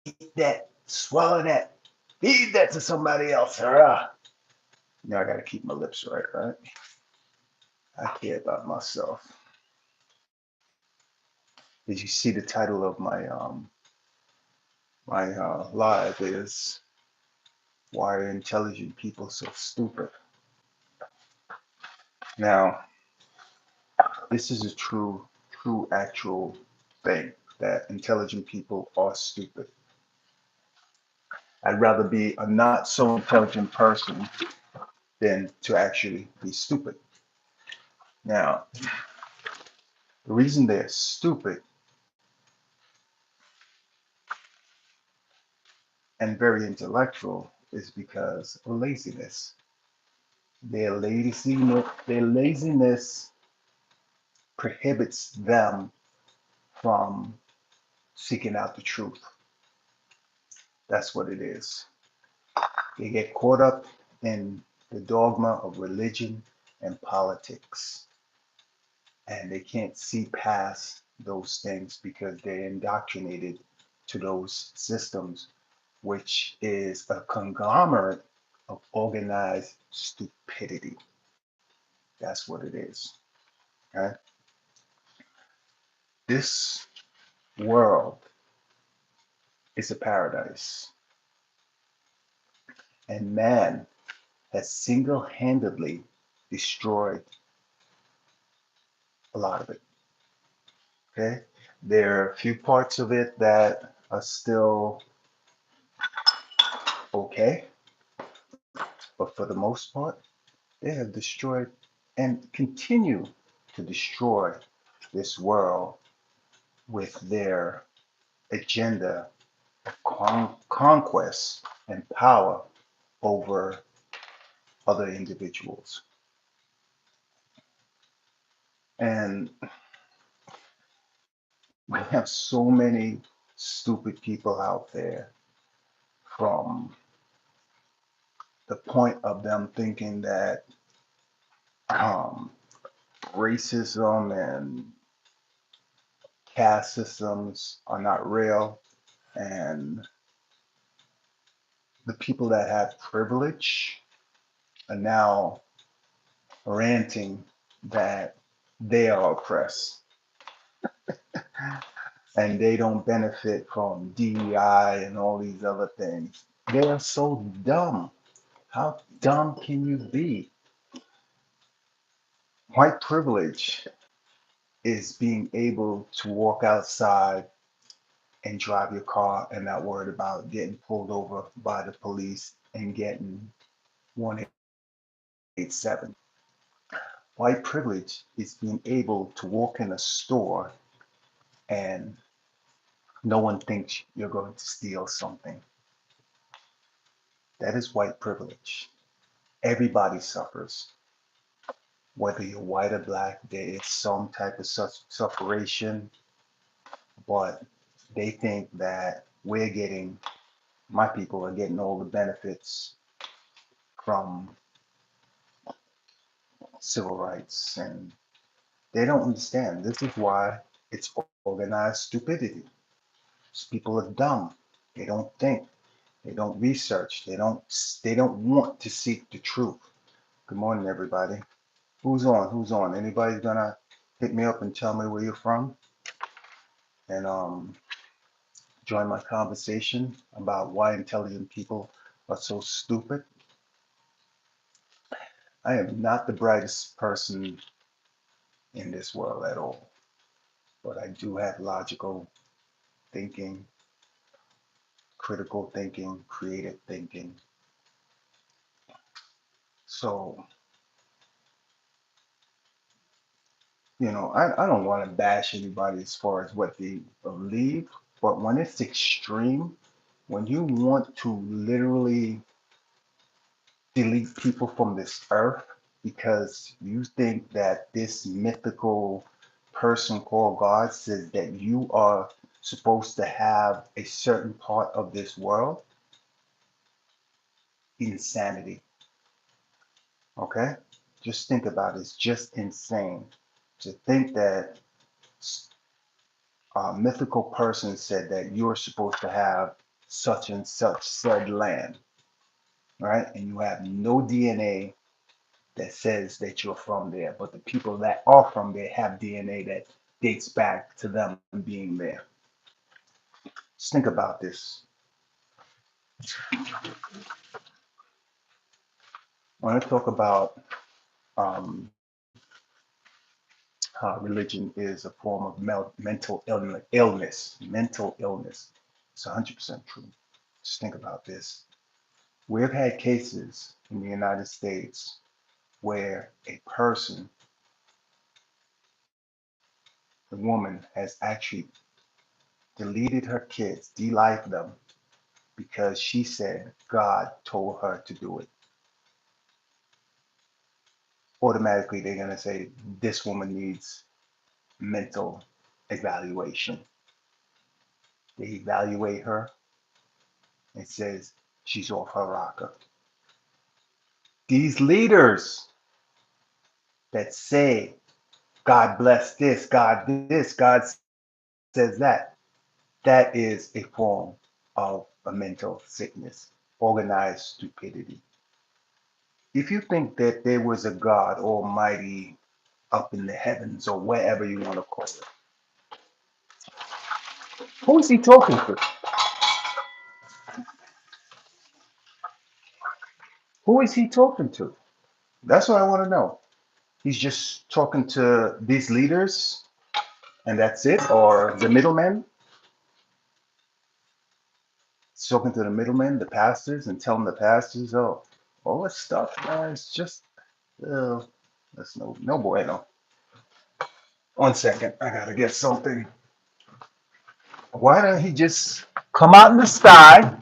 Eat that, swallow that, feed that to somebody else. Hurrah. Now I gotta keep my lips right, right? I care about myself. As you see, the title of my live is "Why Are Intelligent People So Stupid?" Now, this is a true, actual thing that intelligent people are stupid. I'd rather be a not so intelligent person than to actually be stupid. Now, the reason they're stupid and very intellectual is because of laziness. Their laziness prohibits them from seeking out the truth. That's what it is. They get caught up in the dogma of religion and politics, and they can't see past those things because they're indoctrinated to those systems, which is a conglomerate of organized stupidity. That's what it is. Okay? This world is a paradise, and man has single handedly destroyed a lot of it. Okay? There are a few parts of it that are still okay, but for the most part, they have destroyed and continue to destroy this world with their agenda of conquest and power over other individuals. And we have so many stupid people out there, from the point of them thinking that um, racism and caste systems are not real, and the people that have privilege are now ranting that they are oppressed and they don't benefit from DEI and all these other things. They are so dumb. How dumb can you be? White privilege is being able to walk outside and drive your car and not worried about getting pulled over by the police and getting 187. White privilege is being able to walk in a store and no one thinks you're going to steal something. That is white privilege. Everybody suffers. Whether you're white or black, there is some type of sufferation, but they think that my people are getting all the benefits from civil rights, and they don't understand. This is why it's organized stupidity. People are dumb. They don't think. They don't research. They don't want to seek the truth. Good morning, everybody. Who's on? Who's on? Anybody's gonna hit me up and tell me where you're from and join my conversation about why intelligent people are so stupid? I am not the brightest person in this world at all, but I do have logical thinking, critical thinking, creative thinking. So, I don't want to bash anybody as far as what they believe, but when it's extreme, when you want to literally delete people from this earth because you think that this mythical person called God says that you are supposed to have a certain part of this world, insanity. Okay? Just think about it. It's just insane to think that a mythical person said that you're supposed to have such and such said land, right? And you have no DNA that says that you're from there, but the people that are from there have DNA that dates back to them being there. Just think about this. When I talk about um, how religion is a form of mental illness, it's 100% true. Just think about this. We've had cases in the United States where a person, the woman, has actually deleted her kids, de-lifed them, because she said God told her to do it. Automatically, they're going to say this woman needs mental evaluation. They evaluate her and says she's off her rocker. These leaders that say God bless this, God says that, that is a form of a mental sickness, organized stupidity. If you think that there was a God Almighty up in the heavens or wherever you want to call it, who is he talking to? Who is he talking to? That's what I want to know. He's just talking to these leaders and that's it, or the middlemen. He's talking to the middlemen, the pastors, and telling the pastors, oh, all this stuff, it's just, uh, that's no bueno. 1 second, I gotta get something. Why don't he just come out in the sky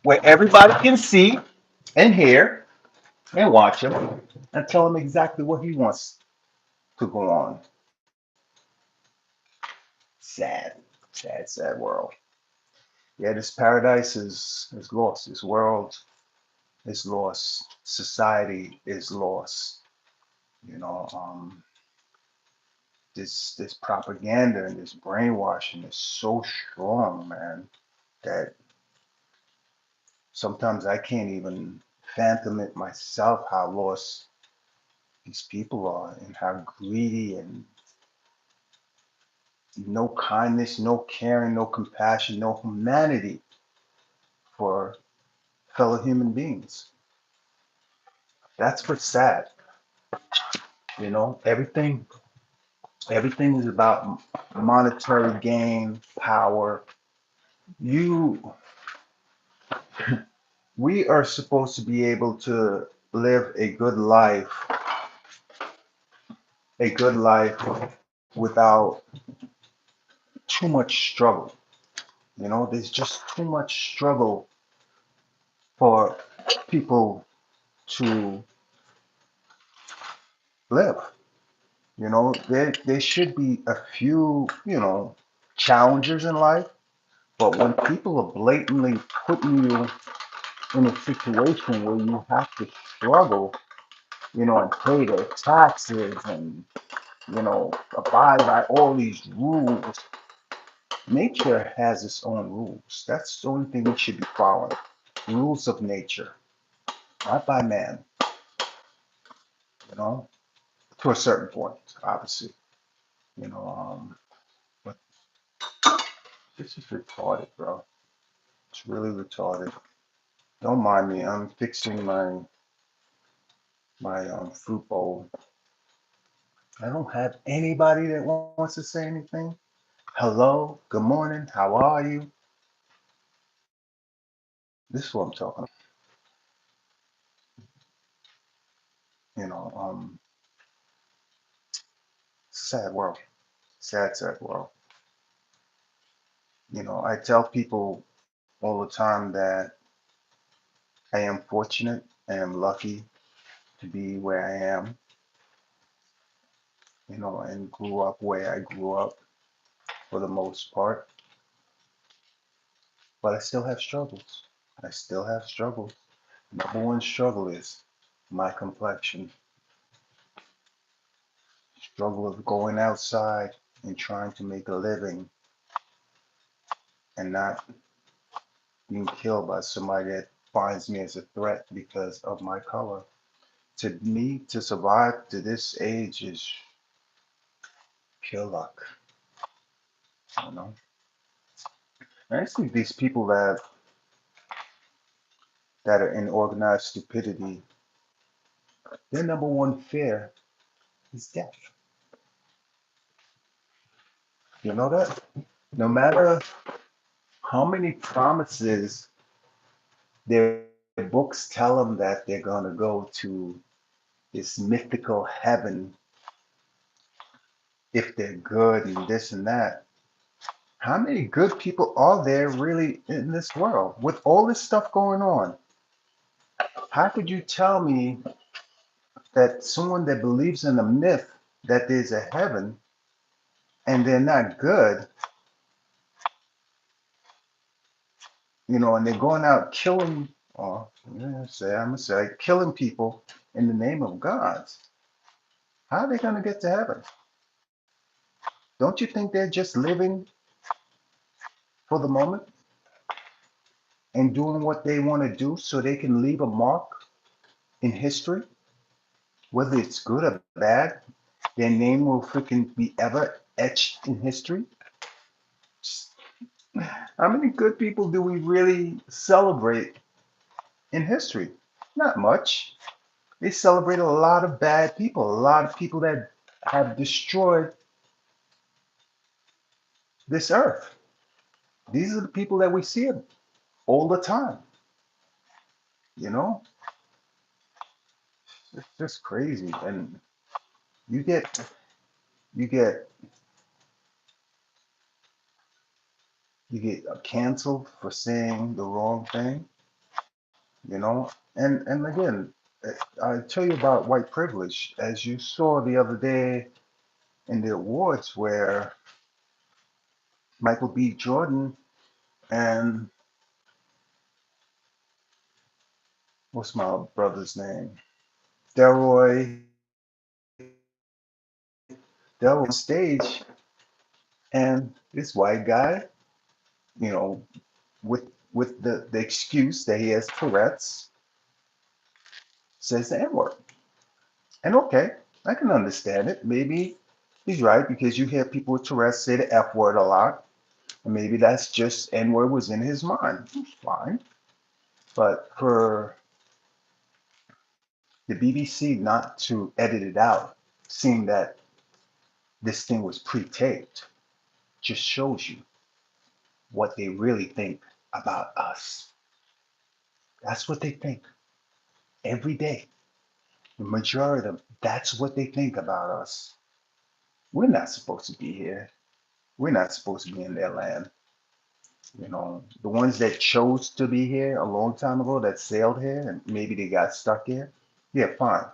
where everybody can see and hear and watch him and tell him exactly what he wants to go on? Sad, sad world. Yeah, this paradise is lost. This world is lost. Society is lost. You know, this propaganda and this brainwashing is so strong, man, that sometimes I can't even fathom it myself how lost these people are and how greedy and no kindness, no caring, no compassion, no humanity for fellow human beings. That's what's sad. Everything is about monetary gain, power. You We are supposed to be able to live a good life without too much struggle. There's just too much struggle for people to live. There should be a few, challenges in life, but when people are blatantly putting you in a situation where you have to struggle, and pay their taxes and, abide by all these rules. Nature has its own rules. That's the only thing we should be following. Rules of nature, not by man, you know, to a certain point, obviously. You know, but this is retarded, bro. It's really retarded. Don't mind me. I'm fixing my fruit bowl. I don't have anybody that wants to say anything. Hello, good morning. How are you? This is what I'm talking about. You know, sad world. Sad world. I tell people all the time that I am fortunate, I am lucky to be where I am, and grew up where I grew up for the most part. But I still have struggles. I still have struggles. Number one struggle is my complexion. Struggle of going outside and trying to make a living and not being killed by somebody that finds me as a threat because of my color. To me, to survive to this age is pure luck, you know. And I see these people that are in organized stupidity, their number one fear is death. You know that? No matter how many promises their books tell them that they're going to go to this mythical heaven if they're good and this and that. How many good people are there really in this world with all this stuff going on? How could you tell me that someone that believes in a myth that there's a heaven and they're not good, and they're going out killing, or I'm gonna say, killing people in the name of God? How are they going to get to heaven? Don't you think they're just living for the moment and doing what they want to do so they can leave a mark in history, whether it's good or bad? Their name will freaking be ever etched in history. How many good people do we really celebrate in history? Not much. They celebrate a lot of bad people, a lot of people that have destroyed this earth. These are the people that we see all the time. You know, it's just crazy. And you get you get you get canceled for saying the wrong thing. And again, I tell you about white privilege, as you saw the other day in the awards where Michael B. Jordan and what's my brother's name? Delroy, Delroy on stage, and this white guy, you know, with the excuse that he has Tourette's, says the N-word. And okay, I can understand it. Maybe he's right because you hear people with Tourette's say the F word a lot. And maybe that's just N-word was in his mind. It's fine. But for the BBC not to edit it out, seeing that this thing was pre-taped, just shows you what they really think about us. That's what they think every day. The majority of them, that's what they think about us. We're not supposed to be here. We're not supposed to be in their land. The ones that chose to be here a long time ago that sailed here and maybe they got stuck here, yeah, fine.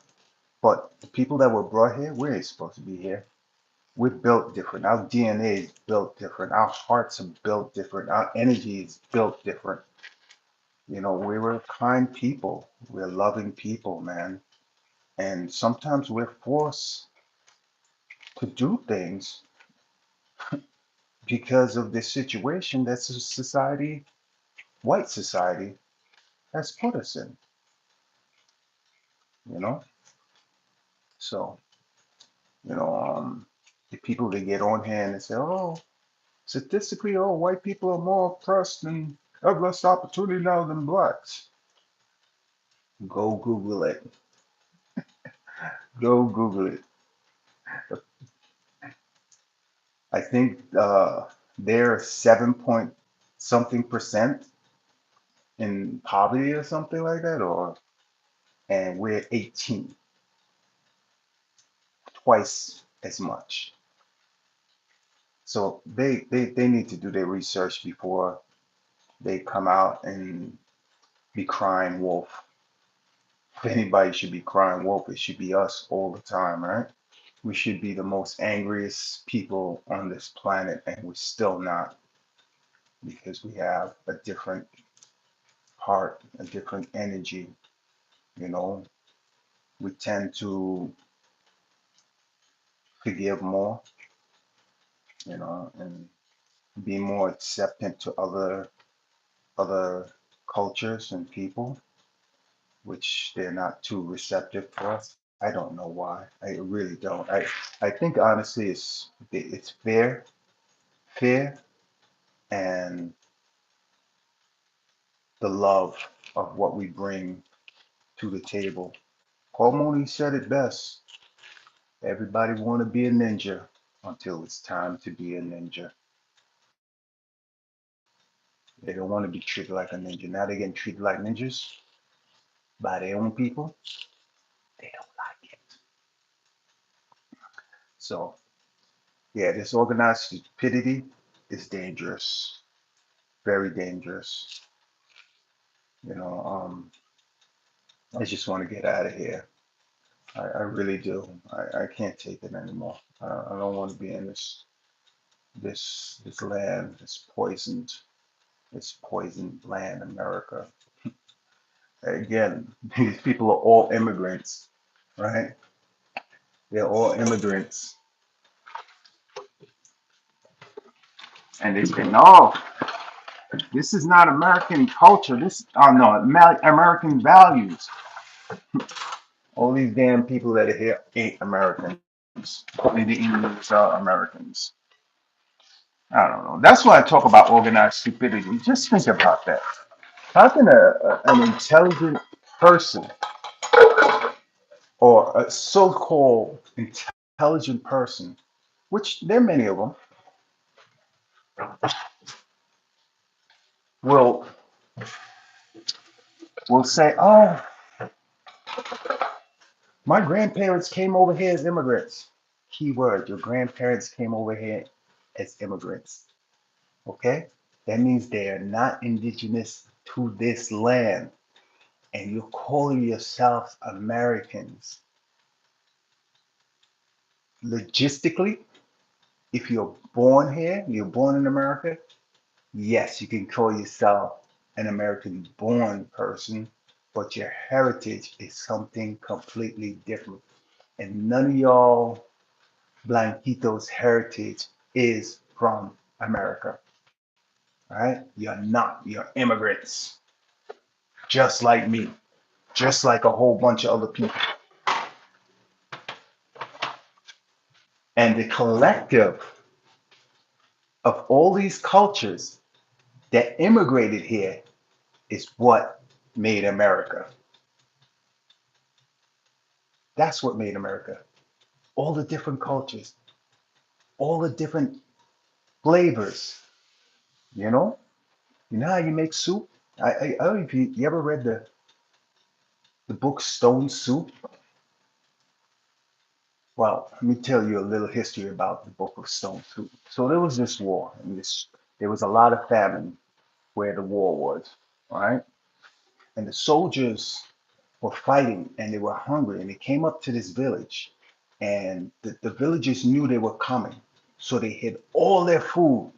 But the people that were brought here, we ain't supposed to be here. We're built different. Our DNA is built different. Our hearts are built different. Our energy is built different. We were kind people. We're loving people, man. And sometimes we're forced to do things because of this situation that society, white society, has put us in, you know? So, the people that get on here and they say, oh, statistically, oh, white people are more oppressed and have less opportunity now than blacks. Go Google it. Go Google it. I think they're 7 point something percent in poverty or something like that, and we're 18, twice as much. So they need to do their research before they come out and be crying wolf. If anybody should be crying wolf, it should be us all the time, right? We should be the most angriest people on this planet, and we're still not because we have a different heart, a different energy. You know, we tend to forgive more, and be more acceptant to other other cultures and people, which they're not too receptive to us. I don't know why. I really don't. I think honestly it's fear and the love of what we bring to the table. Paul Mooney said it best. Everybody want to be a ninja until it's time to be a ninja. They don't want to be treated like a ninja. Now they're getting treated like ninjas by their own people. They don't like it. So yeah, this organized stupidity is dangerous, very dangerous. You know, I just want to get out of here. I really do. I can't take it anymore. I don't want to be in this land, this poisoned land, America. Again, these people are all immigrants, right? They're all immigrants, and they say, no, this is not American culture. This, oh no, American values. All these damn people that are here ain't Americans. Only the Indians are Americans. I don't know. That's why I talk about organized stupidity. Just think about that. How can an intelligent person or a so-called intelligent person, which there are many of them, will will say, "Oh, my grandparents came over here as immigrants." Keyword: your grandparents came over here as immigrants. Okay, that means they are not indigenous to this land, and you're calling yourselves Americans. Logistically, if you're born here, you're born in America, yes, you can call yourself an American born person, but your heritage is something completely different. And none of y'all Blanquitos' heritage is from America, right? You're not. You're immigrants, just like me, just like a whole bunch of other people. And the collective of all these cultures that immigrated here is what made America. That's what made America. All the different cultures, all the different flavors, you know? You know how you make soup? I don't know if you ever read the book Stone Soup. Well, let me tell you a little history about the book of Stone Soup. So there was this war, and there was a lot of famine where the war was, all right? And the soldiers were fighting and they were hungry and they came up to this village and the villagers knew they were coming. So they hid all their food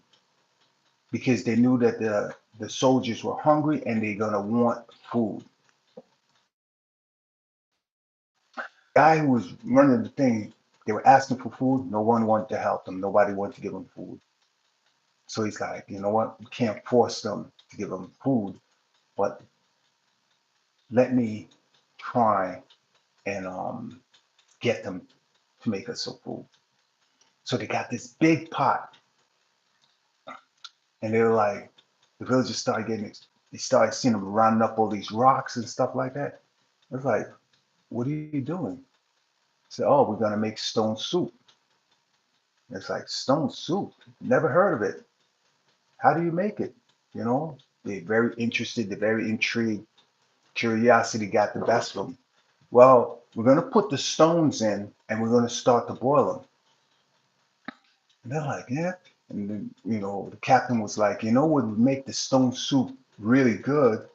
because they knew that the soldiers were hungry and they're gonna want food. Guy who was running the thing, they were asking for food. No one wanted to help them. Nobody wanted to give them food. So he's like, you know what? We can't force them to give them food, but let me try and get them to make us some food. So they got this big pot, and they were like, the villagers started getting, they started seeing them rounding up all these rocks and stuff like that. It's like, what are you doing? Said, oh, we're gonna make stone soup. It's like stone soup. Never heard of it. How do you make it? You know, they're very interested. They're very intrigued. Curiosity got the best of them. Well, we're gonna put the stones in, and we're gonna start to boil them. And they're like, yeah. And then, the captain was like, what would make the stone soup really good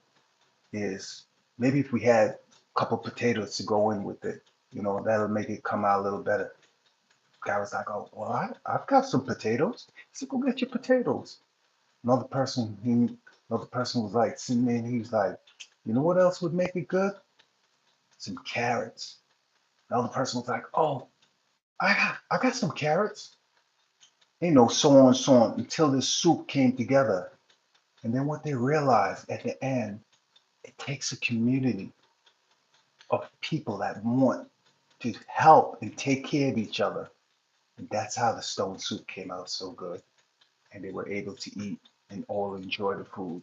is maybe if we had a couple potatoes to go in with it, that'll make it come out a little better. Guy was like, oh, well, I've got some potatoes. He said, go get your potatoes. Another person, another person was like sitting there, and he was like, you know what else would make it good? Some carrots. Another person was like, oh, I got some carrots. So on, so on, until this soup came together. And then what they realize at the end, it takes a community of people that want to help and take care of each other. And that's how the stone soup came out so good. And they were able to eat and all enjoy the food.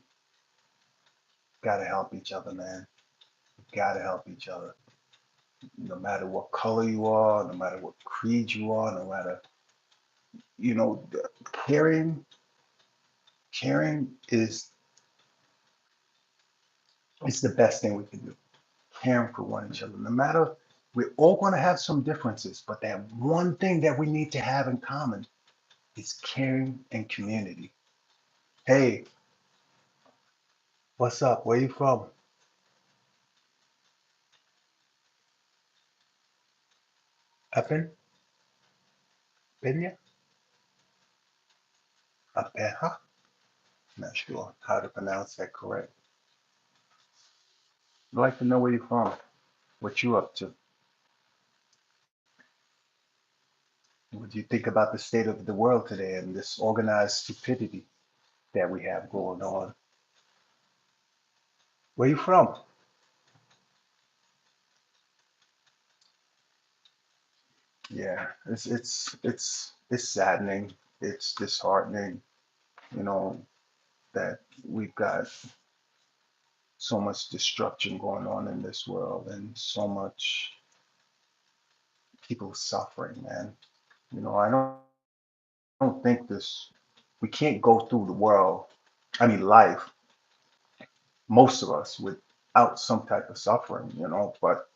Gotta help each other, man. Gotta help each other. No matter what color you are, no matter what creed you are, no matter, you know, caring, caring is the best thing we can do. Caring for one each other. No matter, we're all going to have some differences, but that one thing that we need to have in common is caring and community. Hey, what's up? Where you from? Apen? Pena? Apeja? Not sure how to pronounce that correct. I'd like to know where you're from, what you up to. What do you think about the state of the world today and this organized stupidity that we have going on? Where you from? Yeah, it's saddening. It's disheartening, you know, that we've got so much destruction going on in this world and so much people suffering, man. I don't think this, we can't go through the world, I mean, life, most of us without some type of suffering, but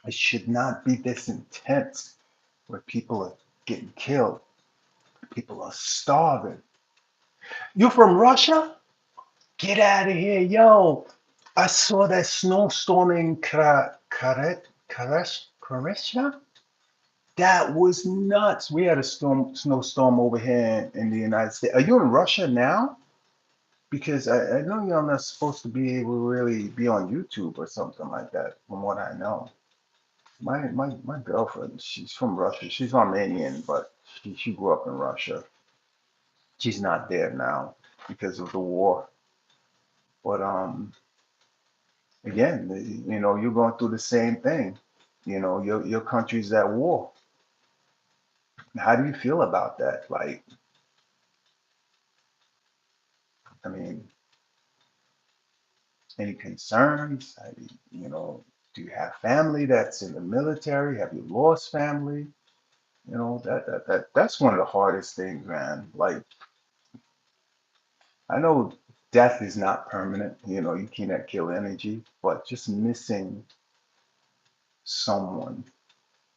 it should not be this intense where people are getting killed, people are starving. You from Russia? Get out of here, yo. I saw that snowstorm in Croatia. That was nuts. We had a snowstorm over here in the United States. Are you in Russia now? Because I know you're not supposed to be able to really be on YouTube or something like that, from what I know. My girlfriend, she's from Russia. She's Armenian, but she grew up in Russia. She's not there now because of the war. But again, you're going through the same thing. Your country's at war. How do you feel about that? Like, I mean, any concerns? Do you have family that's in the military? Have you lost family? That's one of the hardest things, man. Like, I know death is not permanent. You cannot kill energy, but just missing someone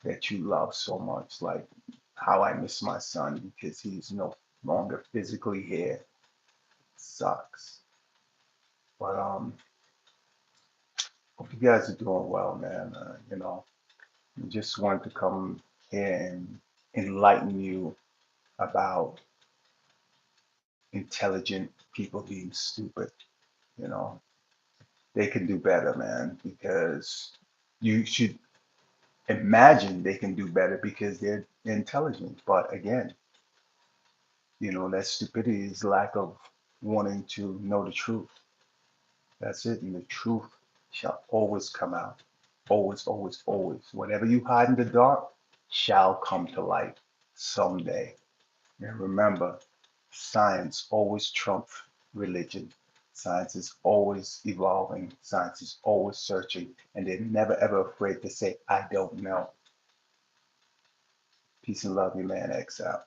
that you love so much, like how I miss my son because he's no longer physically here, sucks. But hope you guys are doing well, man. I just wanted to come here and enlighten you about intelligent people being stupid. You know, they can do better, man, because you should imagine they can do better because they're intelligent. But again, that stupidity is lack of wanting to know the truth. That's it. And the truth shall always come out. Always, always, always. Whatever you hide in the dark shall come to light someday. And remember, science always trumps religion. Science is always evolving. Science is always searching. And they're never ever afraid to say, I don't know. Peace and love, your man X out.